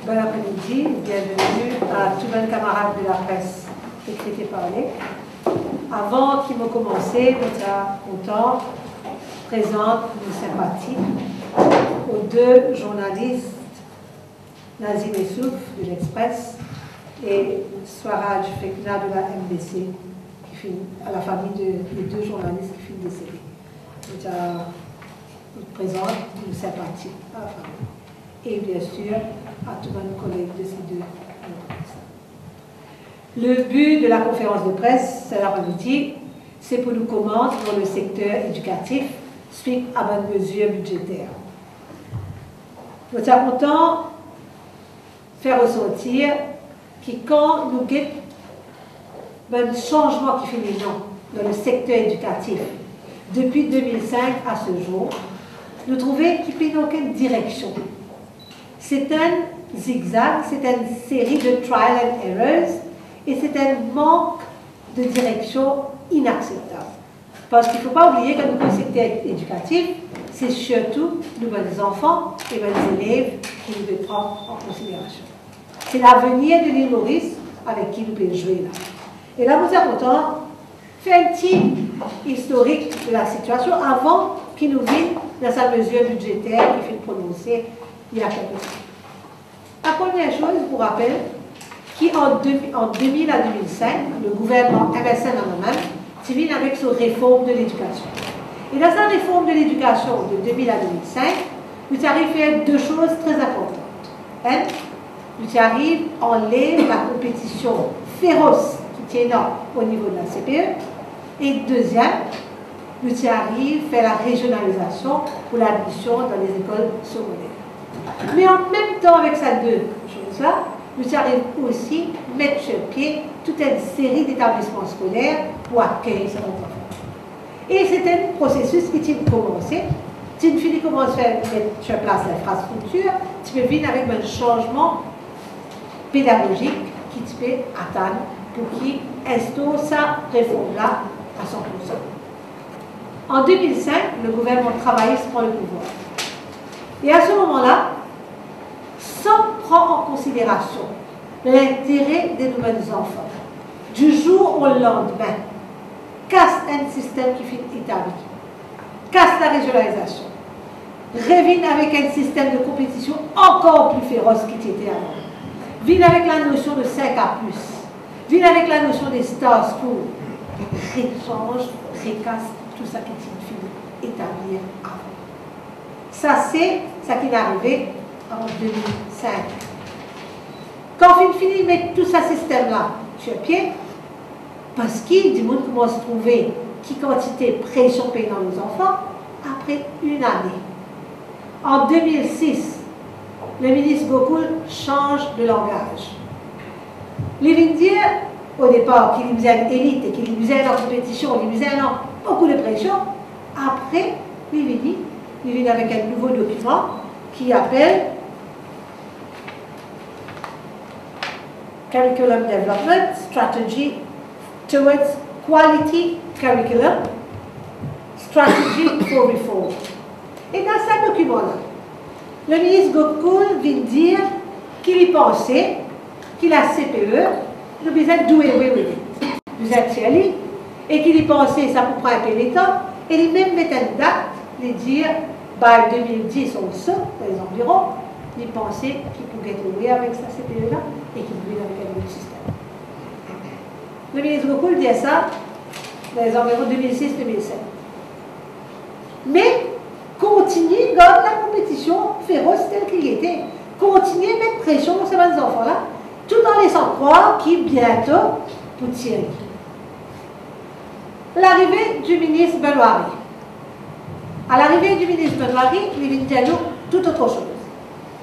Bon après-midi, bienvenue à tous les camarades de la presse écrite et parlée. Avant qu'il me commence, je suis content, présente nos sympathies aux deux journalistes, Nazim Essouf de l'Express et Swaraj Fekna de la MBC, à la famille des deux journalistes qui finissent décédés. Je présente nos sympathies à la famille. Et bien sûr, à tous nos collègues de ces deux journalistes. Le but de la conférence de presse cet après-midi, c'est pour nous commenter dans le secteur éducatif suite à une mesure budgétaire. Nous sommes contents de faire ressortir que quand nous guettons un changement qui fait les gens dans le secteur éducatif depuis 2005 à ce jour, nous trouvons qu'il n'y a aucune direction. C'est un zigzag, c'est une série de trial and errors et c'est un manque de direction inacceptable. Parce qu'il ne faut pas oublier que dans le secteur éducatif, c'est surtout nos enfants et nos élèves qui nous devons prendre en considération. C'est l'avenir de l'île Maurice avec qui nous pouvons jouer là. Et là, nous sommes contents de faire un petit historique de la situation avant qu'il nous vienne dans sa mesure budgétaire qui fait prononcer il y a quelques temps. La première chose, je vous rappelle, qu'en 2000 à 2005, le gouvernement MSN en même s'est venu avec sa réforme de l'éducation. Et dans sa réforme de l'éducation de 2000 à 2005, nous arrivons à faire deux choses très importantes. Nous arrivons à enlever la compétition féroce qui est énorme au niveau de la CPE. Et deuxième, nous arrivons à faire la régionalisation pour l'admission dans les écoles secondaires. Mais en même temps, avec ces deux choses-là, nous arrivons aussi à mettre sur pied toute une série d'établissements scolaires pour accueillir ces enfants. Et c'est un processus qui a commencé. Si une fille commence à mettre sur place l'infrastructure, tu peux venir avec un changement pédagogique qui te peut atteindre pour qu'il instaure sa réforme-là à 100%. En 2005, le gouvernement travailliste prend le pouvoir. Et à ce moment-là, sans prendre en considération l'intérêt des nouvelles enfants, du jour au lendemain, casse un système qui fait établi, casse la régionalisation, revient avec un système de compétition encore plus féroce qu'il était avant, vient avec la notion de 5A+, vient avec la notion des Star Schools, rechange, recasse tout ça qui est fini établir avant. Ça, c'est ce qui est arrivé en 2005. Quand on finit de mettre tout ce système-là sur pied, parce qu'il dit qu'on commence à trouver qui quantité de pression paye dans les enfants, après une année. En 2006, le ministre Gokul change de langage. Il vient dire, au départ, qu'il faisait une élite et qu'il faisait une compétition, il faisait beaucoup de pression. Après, il vient avec un nouveau document qui appelle Curriculum Development Strategy Towards Quality Curriculum Strategy for Reform. Et dans ce document-là, le ministre Gokul vient dire qu'il y pensait qu'il a CPE, nous besoin de douer with it. Vous êtes chez et qu'il y pensait ça pour prendre un peu de temps, et il même met une date, il dire, by 2010 ou ça, dans les environs, il pensait qu'il pouvait jouer avec sa CPE-là et qu'il pouvait avec un nouveau système. Le ministre Gokul dit ça dans les environs 2006-2007. Mais continuez à garder la compétition féroce telle qu'il était. Continuez à mettre pression sur ces enfants-là, tout en laissant croire qu'il bientôt pour tirer. L'arrivée du ministre Belouari. À l'arrivée du ministre Belouari, il vient dire tout autre chose.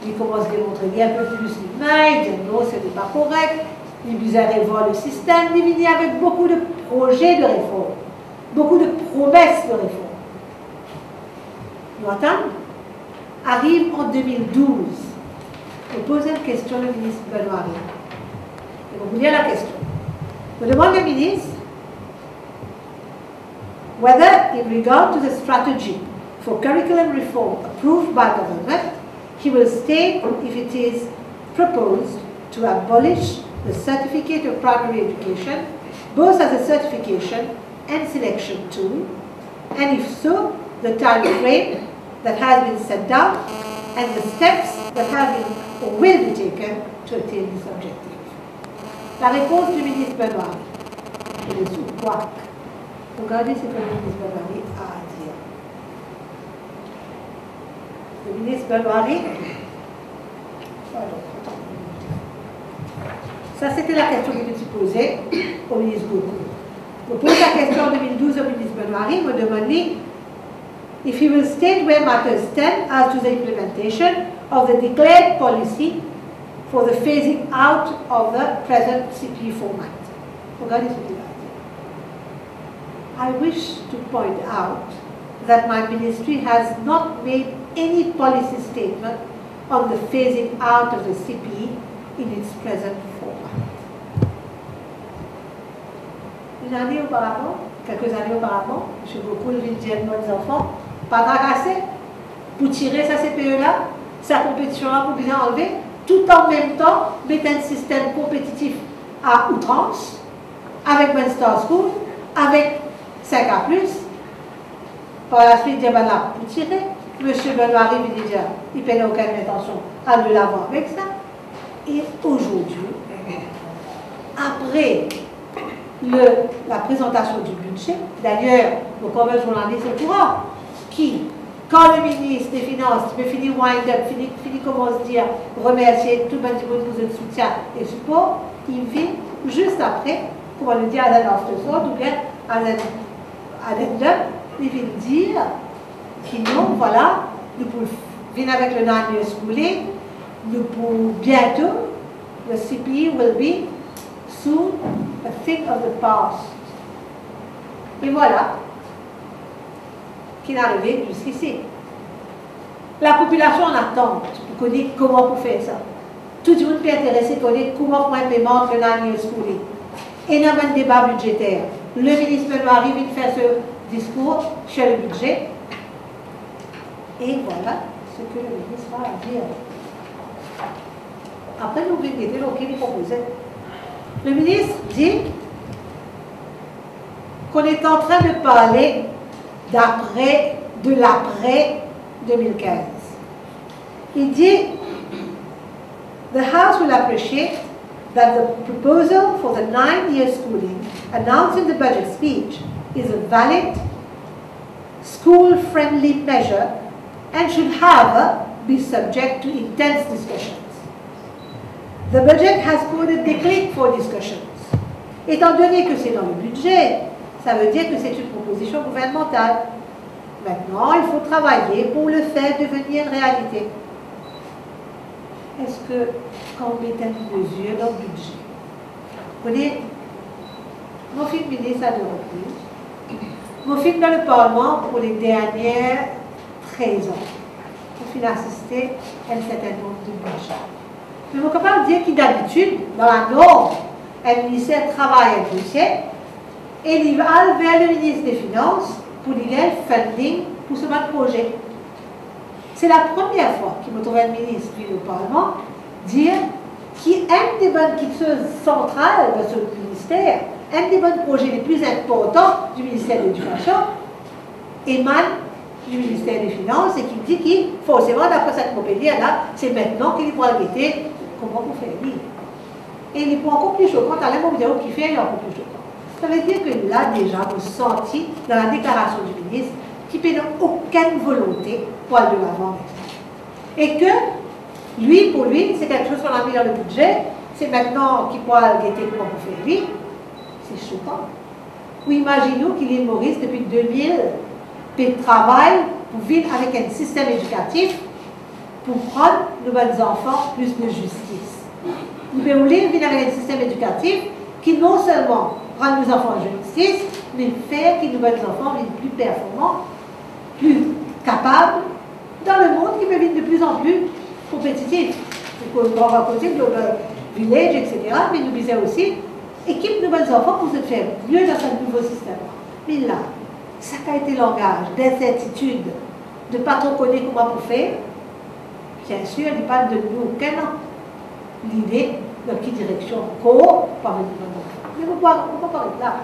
Il commence à démontrer un peu plus l'image, il dit non, ce n'est pas correct, il vient revoir le système, il vient avec beaucoup de projets de réforme, beaucoup de promesses de réforme. Nous attendons. Arrive en 2012. On pose une question au ministre Belouari. Et on vous lire la question. On demande au ministre whether, in regard to the strategy for curriculum reform approved by government, he will state if it is proposed to abolish the Certificate of Primary Education, both as a certification and selection tool, and if so, the time frame that has been set down and the steps that have been or will be taken to attain this objective. La réponse du ministre Benoît est le sous-quoi. Regardez ce que le ministre Benoît a à dire. Le ministre Benoît, ça c'était la question que je posée au ministre Goku. Je pose la question en 2012 au ministre Benoît, me demande if he will state where matters stand as to the implementation of the declared policy for the phasing out of the present CPE format. Regardez ce qu'il a dit. I wish to point out that my ministry has not made any policy statement on the phasing out of the CPE in its present format. Une année auparavant, quelques années auparavant, M. Goku vient dire à nos enfants, pas tracasser, pour tirer sa CPE-là, sa compétition-là, pour bien enlever, tout en même temps, mettre un système compétitif à outrance, avec Western School, avec 5A+, par la suite, dire, ben là, pour tirer, M. Benoît arrive et dit, il n'a aucune intention à de l'avant avec ça. Et aujourd'hui, après la présentation du budget, d'ailleurs, nos collègues journalistes au courant, qui, quand le ministre des Finances finit wind-up, finit comment se dire, remercier tout le monde pour le soutien et support, il vient juste après, comment le dire, à l'afterthought ou bien à l'end-up, il vient dire qu'il non, voilà, nous pouvons venir avec le 9-year schooling, nous pouvons bientôt, le CPE will be soon a thing of the past. Et voilà qui est arrivé jusqu'ici. La population en attend pour connaître comment vous faire ça. Tout le monde est intéressé pour connaître comment vous implémenter le 9-year schooling. Énormément de débat budgétaire. Le ministre Benoît arrive à faire ce discours sur le budget. Et voilà ce que le ministre a à dire. Après, nous oublions qu'il proposait. Le ministre dit qu'on est en train de parler de l'après 2015. Il dit, the House will appreciate that the proposal for the 9-year schooling announced in the budget speech is a valid, school-friendly measure and should, however, be subject to intense discussions. The budget has put a déclic for discussions. Étant donné que c'est dans le budget, ça veut dire que c'est une proposition gouvernementale. Maintenant, il faut travailler pour le faire devenir réalité. Est-ce que, quand on met une mesure dans le budget, vous voyez, mon fils ministre à deux reprises, mon fils dans le Parlement pour les dernières 13 ans, mon fils a assisté à un certain nombre de budgets. Mais on est capable de dire que d'habitude, dans la norme, un ministère travaille un dossier et il va vers le ministre des Finances pour lui donner le funding pour ce même projet. C'est la première fois qu'il me trouve un ministre du Parlement dire qu'un des bonnes questions centrales de ce ministère, un des bons projets les plus importants du ministère de l'Éducation, émane du ministère des Finances et qui dit qu'il forcément, d'après cette Montpellier-là, c'est maintenant qu'il pourra guetter comment vous faites lire. Et il est encore plus choquant, à la vidéo qui fait, il est encore plus choquant. Ça veut dire que là, déjà, vous sentez dans la déclaration du ministre qu'il n'a aucune volonté pour aller de l'avant. Et que, lui, pour lui, c'est quelque chose qu'on a mis dans le budget, c'est maintenant qu'il pourra guetter comment vous faites lire. C'est choquant. Ou imaginons qu'il est Maurice depuis 2000, puis travaille pour vivre avec un système éducatif pour prendre nos bons enfants plus de justice. Nous pouvons vivre avec un système éducatif qui non seulement rend nos enfants de justice, mais faire que nos bons enfants viennent plus performants, plus capables, dans le monde qui devient de plus en plus compétitif. On va raconter Global Village, etc., mais nous disons aussi équipe de bons enfants pour se faire mieux dans ce nouveau système. Mais là, ça a été langage d'incertitude, de ne pas trop connaître comment vous faire. Bien sûr, il parle de nous aucun an. l'idée dans quelle direction, quoi, par exemple. Mais on ne peut pas parler de là.